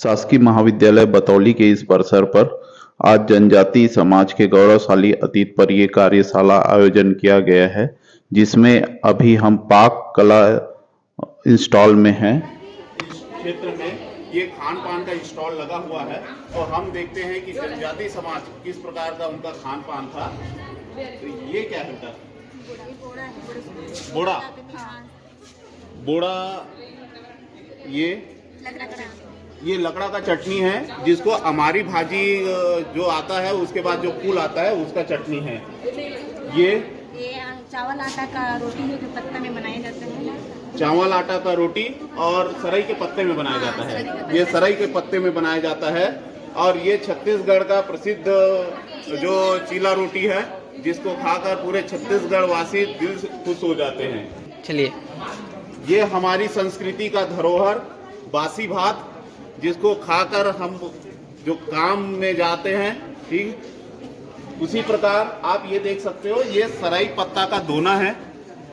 शासकीय महाविद्यालय बतौली के इस अवसर पर आज जनजाति समाज के गौरवशाली अतीत पर ये कार्यशाला आयोजन किया गया है, जिसमें अभी हम पाक कला इंस्टॉल में हैं। इस क्षेत्र में ये खान पान का स्टॉल लगा हुआ है और हम देखते हैं कि जनजाति समाज किस प्रकार का उनका खान पान था। तो ये क्या है? बोड़ा। बोड़ा ये लकड़ा का चटनी है, जिसको हमारी भाजी जो आता है उसके बाद जो फूल आता है उसका चटनी है। ये चावल आटा का रोटी है जो पत्ता में बनाए जाते हैं। चावल आटा का रोटी और सरई के पत्ते में बनाया जाता है। ये सरई के पत्ते में बनाया जाता है। और ये छत्तीसगढ़ का प्रसिद्ध जो चीला रोटी है, जिसको खाकर पूरे छत्तीसगढ़ वासी दिल से खुश हो जाते हैं। चलिए, ये हमारी संस्कृति का धरोहर बासी भात, जिसको खाकर हम जो काम में जाते हैं, ठीक उसी प्रकार आप ये देख सकते हो, ये सराई पत्ता का दोना है।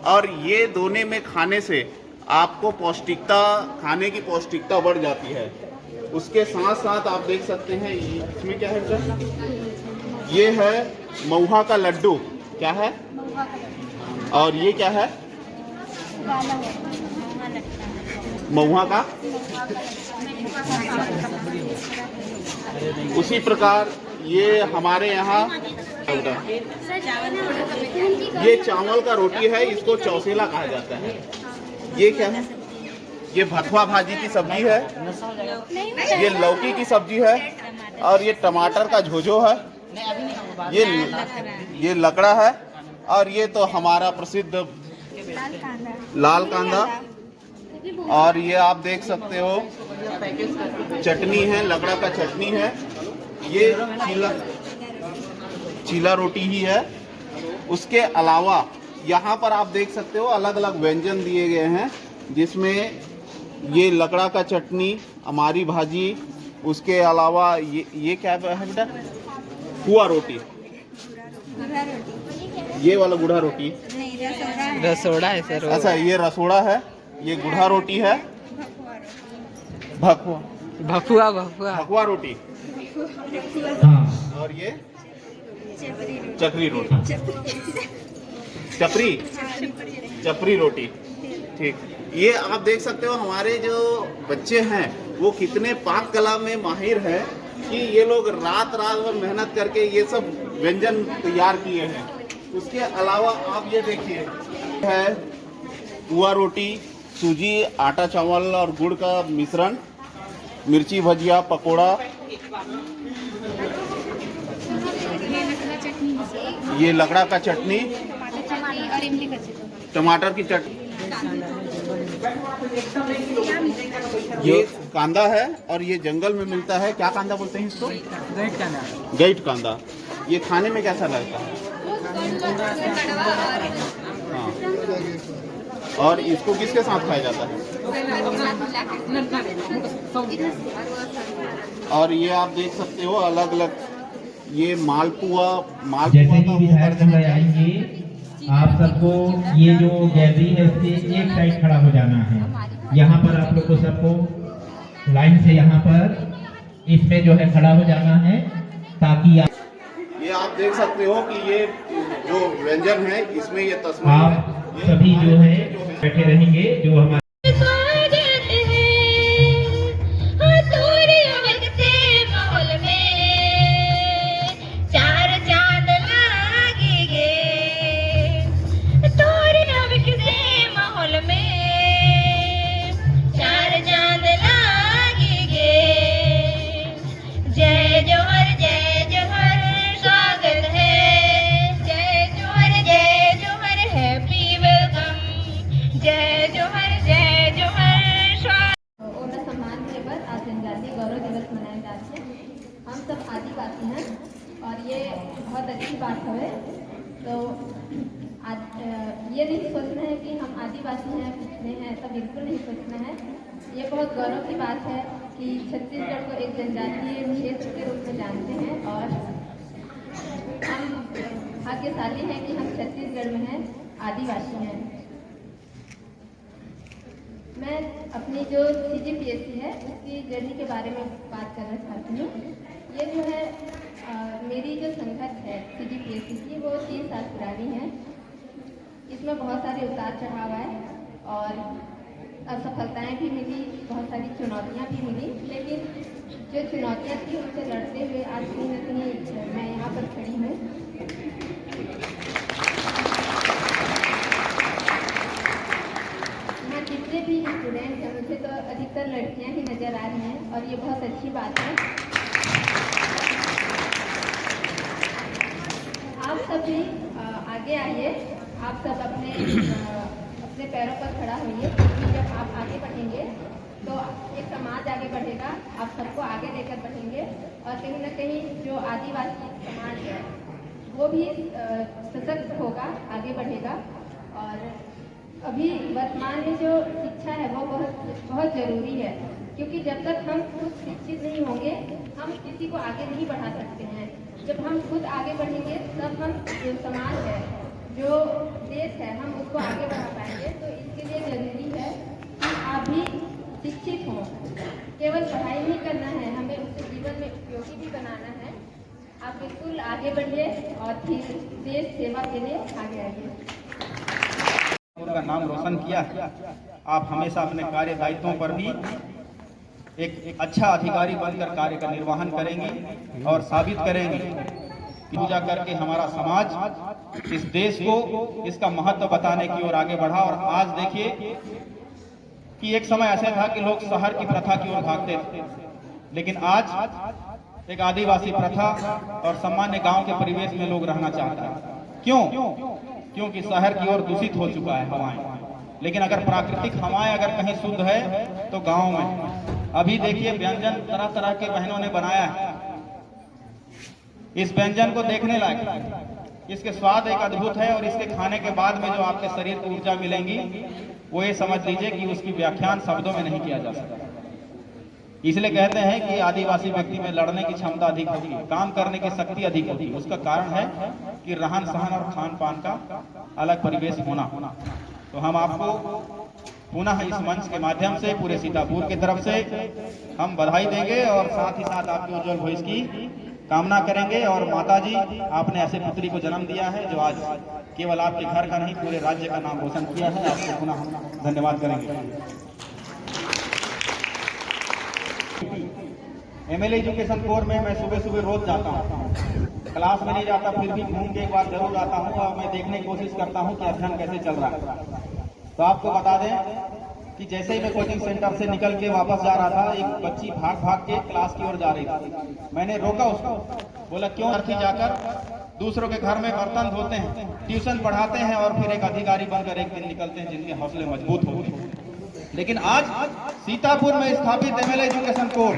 और ये दोने में खाने से आपको पौष्टिकता, खाने की पौष्टिकता बढ़ जाती है। उसके साथ साथ आप देख सकते हैं इसमें क्या है सर? ये है महुआ का लड्डू। क्या है? और ये क्या है? महुआ का। उसी प्रकार ये हमारे यहाँ ये चावल का रोटी है, इसको चौसेला कहा जाता है। ये क्या है? ये भथुआ भाजी की सब्जी है, ये लौकी की सब्जी है, और ये टमाटर का झोझो है, ये लकड़ा है, और ये तो हमारा प्रसिद्ध लाल कांदा। और ये आप देख सकते हो चटनी है, लकड़ा का चटनी है। ये चीला रोटी ही है। उसके अलावा यहाँ पर आप देख सकते हो अलग अलग व्यंजन दिए गए हैं, जिसमें ये लकड़ा का चटनी, हमारी भाजी, उसके अलावा ये क्या है बेटा? हुआ रोटी। ये वाला गुड़ा रोटी रसोड़ा है सर। अच्छा, ये रसोड़ा है, ये गुड़ा रोटी है, भकुआ रोटी, और ये चक्री रोटी, चपरी रोटी। ठीक, ये आप देख सकते हो हमारे जो बच्चे हैं वो कितने पाक कला में माहिर हैं कि ये लोग रात भर मेहनत करके ये सब व्यंजन तैयार किए हैं। उसके अलावा आप ये देखिए है हुआ रोटी, सूजी, आटा, चावल और गुड़ का मिश्रण, मिर्ची भजिया, पकोड़ा, ये लकड़ा का चटनी, टमाटर की चटनी, ये कांदा है, और ये जंगल में मिलता है। क्या कांदा बोलते हैं इसको? गैट कांदा। ये खाने में कैसा लगता है? हाँ। और इसको किसके साथ खाया जाता है? और ये आप देख सकते हो अलग अलग, ये मालपुआ जैसे कि विधायक महोदय आएंगे, आप सबको ये जो गैलरी है इससे एक साइड खड़ा हो जाना है। यहाँ पर आप लोग को सबको लाइन से यहाँ पर इसमें जो है खड़ा हो जाना है, ताकि ये आप देख सकते हो कि ये जो व्यंजन है इसमें ये तस्वीर आप सभी जो है बैठे रहेंगे। जो हमारे हम सब आदिवासी हैं और ये बहुत अच्छी बात है। तो ये नहीं सोचना है कि हम आदिवासी हैं, पिछड़े हैं, ऐसा बिल्कुल नहीं सोचना है। ये बहुत गौरव की बात है कि छत्तीसगढ़ को एक जनजातीय क्षेत्र के रूप में जानते हैं, और हम भाग्यशाली हैं कि हम छत्तीसगढ़ में हैं, आदिवासी हैं। मैं अपनी जो CGPSC है उसकी जर्नी के बारे में बात करना चाहती हूँ। ये जो है मेरी जो संगत है CGPSC की वो 3 साल पुरानी है। इसमें बहुत सारे उतार चढ़ाव आए और असफलताएं भी मिली, बहुत सारी चुनौतियां भी मिली, लेकिन जो चुनौतियां थी उनसे लड़ते हुए आज कहीं न कहीं मैं यहाँ पर खड़ी हूँ। यहाँ जितने भी स्टूडेंट हैं मुझे तो अधिकतर लड़कियां ही नज़र आ रही हैं और ये बहुत अच्छी बात है। आप सभी आगे आइए, आप सब अपने पैरों पर खड़ा होइए, क्योंकि जब आप आगे बढ़ेंगे तो एक समाज आगे बढ़ेगा, आप सबको आगे लेकर बढ़ेंगे और कहीं ना कहीं जो आदिवासी समाज है वो भी सशक्त होगा, आगे बढ़ेगा। और अभी वर्तमान में जो शिक्षा है वो बहुत ज़रूरी है, क्योंकि जब तक हम खुद शिक्षित नहीं होंगे हम किसी को आगे नहीं बढ़ा सकते हैं। जब हम खुद आगे बढ़ेंगे तब हम जो समाज है, जो देश है, हम उसको आगे बढ़ा पाएंगे। तो इसके लिए ज़रूरी है कि आप भी शिक्षित हों। केवल पढ़ाई नहीं करना है, हमें उसे जीवन में उपयोगी भी बनाना है। आप बिल्कुल आगे बढ़िए और फिर देश सेवा के लिए आगे आइए। उनका नाम रोशन किया। आप हमेशा अपने कार्य दायित्वों पर भी एक अच्छा अधिकारी बनकर कार्य का निर्वहन करेंगे और साबित करेंगे कि पूजा करके हमारा समाज इस देश को इसका महत्व बताने की ओर आगे बढ़ा। और आज देखिए कि एक समय ऐसा था कि लोग शहर की प्रथा की ओर भागते थे, लेकिन आज एक आदिवासी प्रथा और सामान्य गांव के परिवेश में लोग रहना चाहते हैं। क्यों? क्योंकि शहर की ओर दूषित हो चुका है हवाएं, लेकिन अगर प्राकृतिक हवाएं अगर कहीं शुद्ध है तो गांव में। अभी देखिए व्यंजन तरह तरह के बहनों ने बनाया है, इस व्यंजन को देखने लायक है, इसके स्वाद एक अद्भुत है और इसके खाने के बाद में जो आपके शरीर को ऊर्जा मिलेंगी वो ये समझ लीजिए कि उसकी व्याख्यान शब्दों में नहीं किया जा सकता। इसलिए कहते हैं कि आदिवासी व्यक्ति में लड़ने की क्षमता अधिक होती है, काम करने की शक्ति अधिक होती है। उसका कारण है कि रहन सहन और खान पान का अलग परिवेश होना। तो हम आपको पुनः इस मंच के माध्यम से पूरे सीतापुर की तरफ से हम बधाई देंगे और साथ ही साथ आपके उज्जवल भविष्य की कामना करेंगे। और माताजी, आपने ऐसे पुत्री को जन्म दिया है जो आज केवल आपके घर का नहीं पूरे राज्य का नाम रोशन किया है। आपको पुनः हम धन्यवाद करेंगे। MLA एजुकेशन कोर में मैं सुबह सुबह रोज जाता हूँ, क्लास में नहीं जाता फिर भी घूम के एक बार जरूर आता हूँ और मैं देखने की कोशिश करता हूँ कि अध्ययन कैसे चल रहा है। तो आपको बता दें कि जैसे ही मैं कोचिंग सेंटर से निकल के वापस जा रहा था, एक बच्ची भाग भाग के क्लास की ओर जा रही थी। मैंने रोका उसको, बोला क्यों? अर्थी जाकर दूसरों के घर में बर्तन धोते हैं, ट्यूशन पढ़ाते हैं और फिर एक अधिकारी बनकर एक दिन निकलते हैं जिनके हौसले मजबूत होते हैं। लेकिन आज सीतापुर में स्थापित MLA एजुकेशन कोर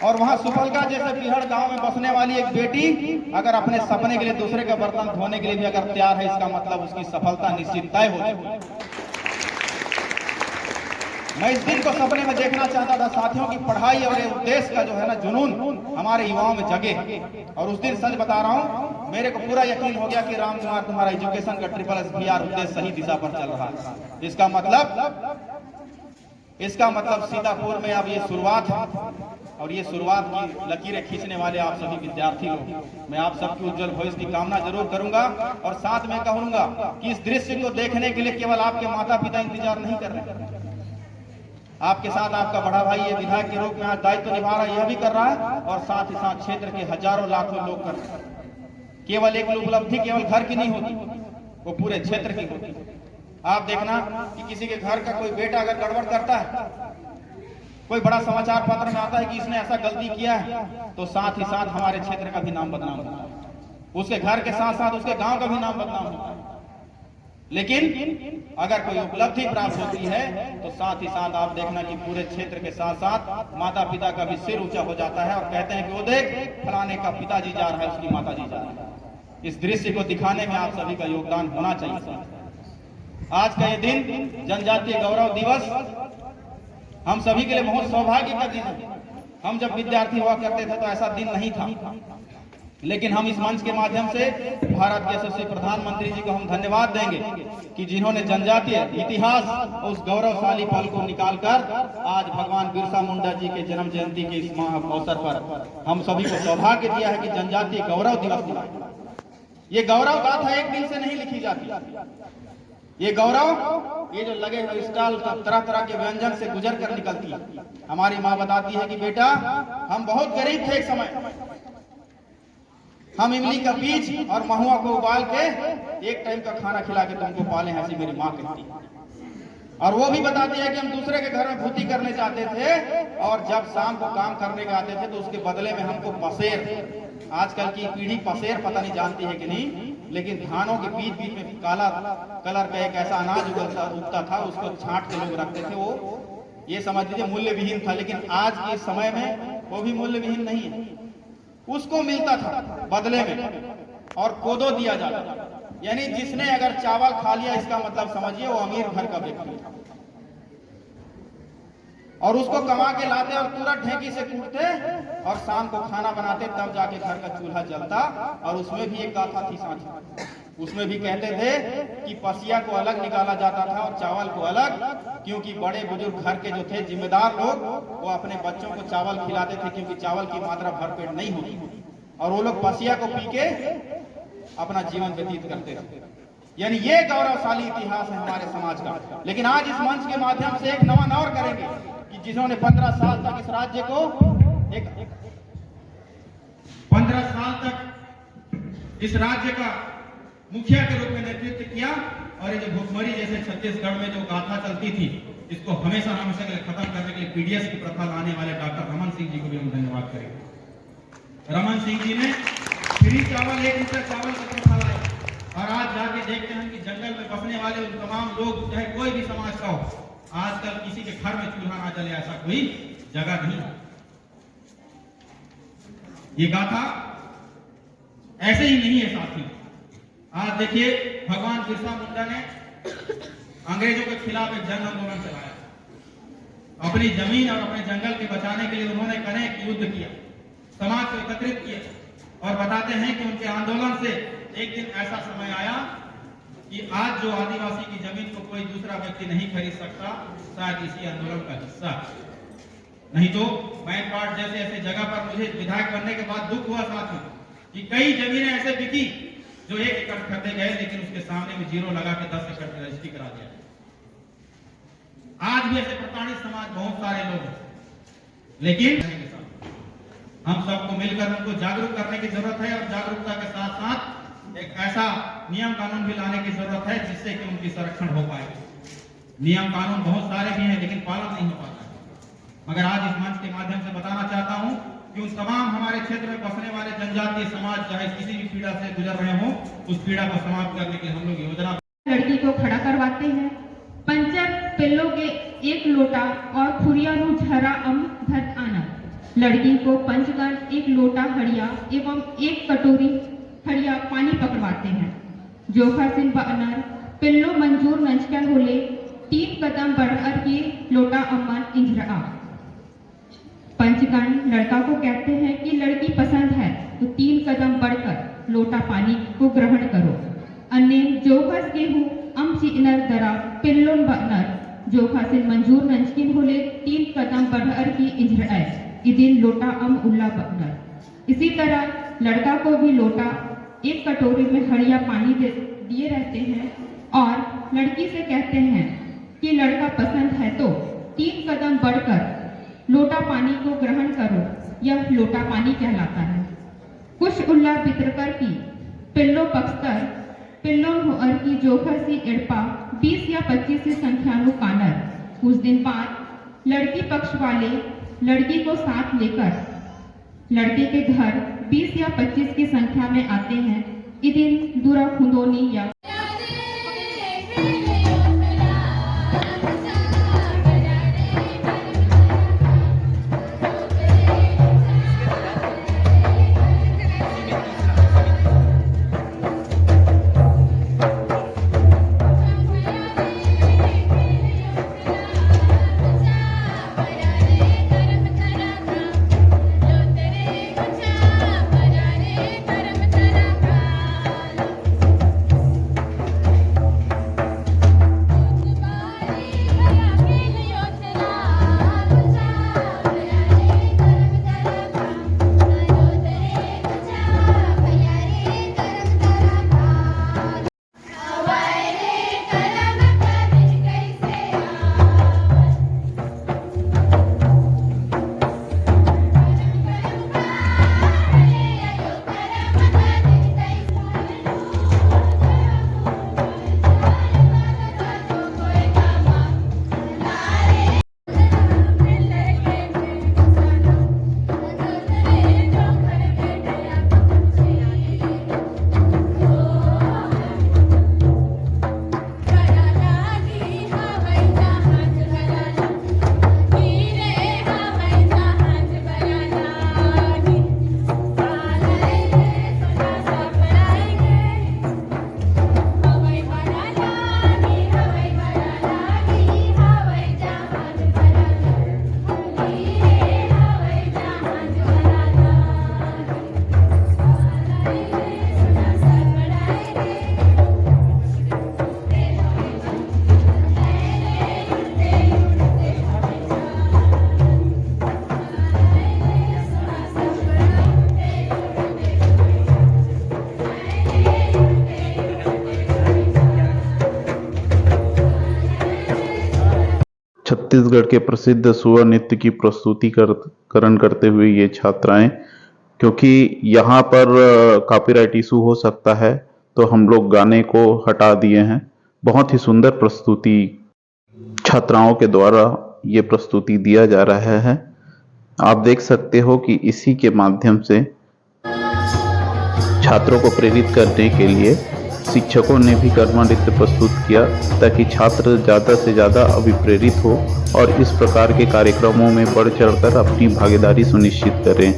और वहां सुफलका जैसे बिहड़ गांव में बसने वाली एक बेटी अगर अपने सपने के लिए दूसरे का बर्तन धोने के लिए भी अगर तैयार है, इसका मतलब उसकी सफलता निश्चित तय हो जाए। मैं इस दिन को सपने में देखना चाहता था साथियों की पढ़ाई और ये देश का जो है ना जुनून हमारे युवाओं में जगे। और उस दिन सच बता रहा हूं, मेरे को पूरा यकीन हो गया कि राम कुमार तुम्हारा एजुकेशन का SSBR उद्देश्य सही दिशा पर चल रहा है। इसका मतलब सीतापुर में अब ये शुरुआत है और ये शुरुआत की लकीरें खींचने वाले आप सभी विद्यार्थी लोग। मैं आप सबकी उज्जवल भविष्य की कामना जरूर करूंगा और साथ में कहूंगा कि इस दृश्य को देखने के लिए केवल आपके माता पिता इंतजार नहीं कर रहे, आपके साथ आपका बड़ा भाई ये विधायक के रूप में आज दायित्व निभा रहा है, यह भी कर रहा है और साथ ही साथ क्षेत्र के हजारों लाखों लोग कर रहे हैं। केवल एक उपलब्धि केवल घर की नहीं होती, वो पूरे क्षेत्र की होती। आप देखना कि किसी के घर का कोई बेटा अगर गड़बड़ करता है, कोई बड़ा समाचार पत्र में आता है कि इसने ऐसा गलती किया है, तो साथ ही साथ हमारे क्षेत्र का भी नाम बदनाम होता है, उसके घर के साथ साथ उसके गांव का भी नाम बदनाम होता है। लेकिन अगर कोई उपलब्धि प्राप्त होती है तो साथ ही साथ आप देखना कि पूरे क्षेत्र के साथ साथ माता पिता का भी सिर ऊंचा हो जाता है और कहते हैं कि वो देख फलाने का पिताजी जा रहा है, उसकी माताजी जा रही है। इस दृश्य को दिखाने में आप सभी का योगदान होना चाहिए। आज का ये दिन जनजातीय गौरव दिवस हम सभी के लिए बहुत सौभाग्य का दिन है। हम जब विद्यार्थी हुआ करते थे तो ऐसा दिन नहीं था, लेकिन हम इस मंच के माध्यम से भारत के यशस्वी प्रधानमंत्री जी को हम धन्यवाद देंगे कि जिन्होंने जनजातीय इतिहास उस गौरवशाली पल को निकालकर आज भगवान बिरसा मुंडा जी के जन्म जयंती के इस अवसर पर हम सभी को सौभाग्य दिया है कि जनजातीय गौरव दिवस मनाएं। ये गौरव गाथा एक दिन से नहीं लिखी जाती। ये गौरव, ये जो लगे हुए स्टॉल तरह तरह के व्यंजन से गुजर कर निकलती है। हमारी माँ बताती है कि बेटा हम बहुत गरीब थे एक समय, हम इमली का बीज और महुआ को उबाल के एक टाइम का खाना खिला के तुमको पाले, ऐसी मेरी माँ कहती है। और वो भी बताती है कि हम दूसरे के घर में भूती करने जाते थे और जब शाम को काम करने का आते थे तो उसके बदले में हमको पसेर, आजकल की पीढ़ी पसेर पता नहीं जानती है कि नहीं, लेकिन धानों के बीच बीच में काला कलर का एक ऐसा अनाज उगता था, उसको छांट के लोग रखते थे। वो ये समझ लीजिए मूल्य विहीन था, लेकिन आज के समय में वो भी मूल्य विहीन नहीं है। उसको मिलता था बदले में और कोदो दिया जाता, यानी जिसने अगर चावल खा लिया इसका मतलब समझिए वो अमीर घर का व्यक्ति था। और उसको कमा के लाते और पूरा ढेंकी से कूटते और शाम को खाना बनाते, तब जाके घर का चूल्हा जलता। और उसमें भी एक गाथा थी साथी, उसमें भी कहते थे कि पसिया को अलग निकाला जाता था और चावल को अलग, क्योंकि बड़े बुजुर्ग घर के जो थे जिम्मेदार लोग वो अपने बच्चों को चावल खिलाते थे, क्योंकि चावल की मात्रा भरपेट नहीं होती और वो लोग पसिया को पी के अपना जीवन व्यतीत करते थे। यानी ये गौरवशाली इतिहास है हमारे समाज का। लेकिन आज इस मंच के माध्यम से एक नवा नौर करेंगे कि जिन्होंने 15 साल तक इस राज्य को 15 साल तक इस राज्य का मुखिया के रूप में नेतृत्व किया। और ये जो भुखमरी जैसे छत्तीसगढ़ में जो गाथा चलती थी, इसको हमेशा हमेशा के लिए खत्म करने के लिए पीडीएस की प्रथा लाने वाले डॉक्टर रमन सिंह जी को भी हम धन्यवाद करेंगे। रमन सिंह जी ने फ्री चावल 1 लीटर चावल का प्रथा लाई और आज जाके देखते हैं कि जंगल में बसने वाले उन तमाम लोग, चाहे कोई भी समाज का हो, आजकल किसी के घर में चूल्हा ना जले ऐसा कोई जगह नहीं है। ये गाथा ऐसे ही नहीं है साथी। आज देखिए भगवान बिरसा मुंडा ने अंग्रेजों के खिलाफ एक जन आंदोलन चलाया। अपनी जमीन और अपने जंगल के बचाने के लिए उन्होंने अनेक युद्ध किया, समाज को एकत्रित किया और बताते हैं कि उनके आंदोलन से एक दिन ऐसा समय आया कि आज जो आदिवासी की जमीन को कोई दूसरा व्यक्ति नहीं खरीद सकता, शायद इसी आंदोलन का हिस्सा। नहीं तो मैनपाट जैसे ऐसे जगह पर मुझे विधायक बनने के बाद दुख हुआ साथ में कि कई जमीनें ऐसे बिकी जो 1 एकड़ खरीदे गए, लेकिन उसके सामने में 0 लगा के 10 एकड़ की रजिस्ट्री करा दिया। आज भी ऐसे प्रताड़ित समाज बहुत सारे लोग हैं, लेकिन हम सबको मिलकर उनको जागरूक करने की जरूरत है और जागरूकता के साथ साथ एक ऐसा नियम कानून भी लाने की जरूरत है जिससे कि उनकी संरक्षण हो पाए। नियम कानून बहुत सारे भी हैं लेकिन पालन नहीं हो पाता है। मगर आज इस मंच के माध्यम से बताना चाहता हूं कि उन तमाम हमारे क्षेत्र में बसने वाले जनजातीय समाज चाहे किसी भी पीड़ा से गुजर रहे हों, उस पीड़ा को समाप्त करने के हम लोग योजना। लड़की को खड़ा करवाते हैं, पंचर पिल्लों के 1 लोटा और खुरियारू झरा धत आना। लड़की को पंचगण 1 लोटा हड़िया एवं 1 कटोरी हड़िया पानी पकड़वाते हैं। जोखा सिंह बअनर पिल्लो मंजूर नंचकर होले 3 कदम बढ़कर के लोटा अम्मन इंजरा। पंचगण लड़का को कहते हैं कि लड़की पसंद है तो 3 कदम बढ़कर लोटा पानी को ग्रहण करो। अन्य जोखस गेहूं अम चिनर दरा पिल्लोन बअनर जोखा सिंह मंजूर नंचकिन होले 3 कदम बढ़कर की इंजरा इदिन लोटा अम उल्ला बअनर। इसी तरह लड़का को भी लोटा 1 कटोरी में हड़िया पानी दिए रहते हैं और लड़की से कहते हैं कि लड़का पसंद है तो 3 कदम बढ़कर लोटा पानी को ग्रहण करो। यह लोटा पानी कहलाता है। कुछ उल्ला पितरकर की पिल्लो पक्षतर पिल्लोन होअर की जोखर सी एड़पा 20 या 25 से संख्यानु कानर। कुछ दिन बाद लड़की पक्ष वाले लड़की को साथ लेकर लड़के के घर 20 या 25 की संख्या में आते हैं। इदिन दुरा खुंदोनी या Thank you. छत्तीसगढ़ के प्रसिद्ध सुअर नृत्य की प्रस्तुतिकरण करते हुए ये छात्राएं, क्योंकि यहाँ पर कॉपीराइट इशू हो सकता है तो हम लोग गाने को हटा दिए हैं। बहुत ही सुंदर प्रस्तुति छात्राओं के द्वारा ये प्रस्तुति दिया जा रहा है। आप देख सकते हो कि इसी के माध्यम से छात्रों को प्रेरित करने के लिए शिक्षकों ने भी कर्मा नृत्य प्रस्तुत किया, ताकि छात्र ज़्यादा से ज़्यादा अभिप्रेरित हो और इस प्रकार के कार्यक्रमों में बढ़ चढ़कर अपनी भागीदारी सुनिश्चित करें।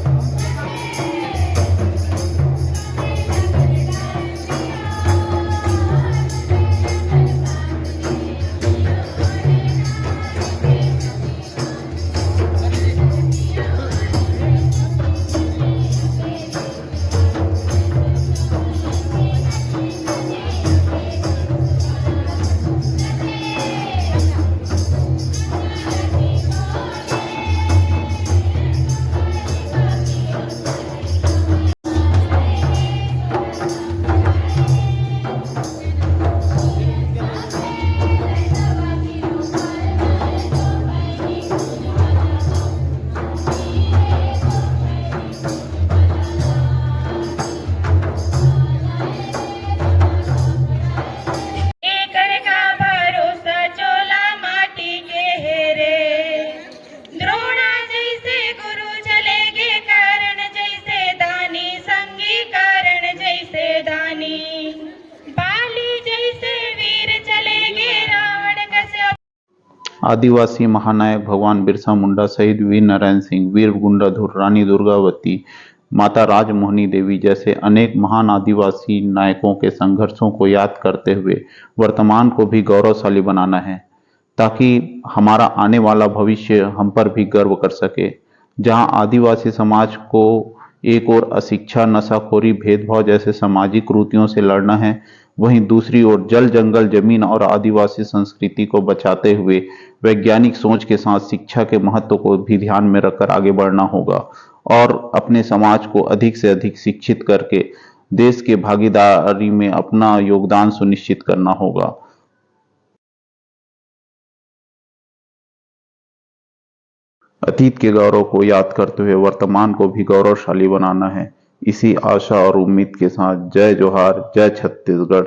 आदिवासी महानायक भगवान बिरसा मुंडा सहित वीर नारायण सिंह, वीर गुंडाधुर, रानी दुर्गावती, माता राजमोहनी देवी जैसे अनेक महान आदिवासी नायकों के संघर्षों को याद करते हुए वर्तमान को भी गौरवशाली बनाना है, ताकि हमारा आने वाला भविष्य हम पर भी गर्व कर सके। जहां आदिवासी समाज को एक ओर अशिक्षा, नशाखोरी, भेदभाव जैसे सामाजिक कुरीतियों से लड़ना है, वहीं दूसरी ओर जल, जंगल, जमीन और आदिवासी संस्कृति को बचाते हुए वैज्ञानिक सोच के साथ शिक्षा के महत्व को भी ध्यान में रखकर आगे बढ़ना होगा और अपने समाज को अधिक से अधिक शिक्षित करके देश के भागीदारी में अपना योगदान सुनिश्चित करना होगा। अतीत के गौरव को याद करते हुए वर्तमान को भी गौरवशाली बनाना है। इसी आशा और उम्मीद के साथ जय जोहार, जय छत्तीसगढ़।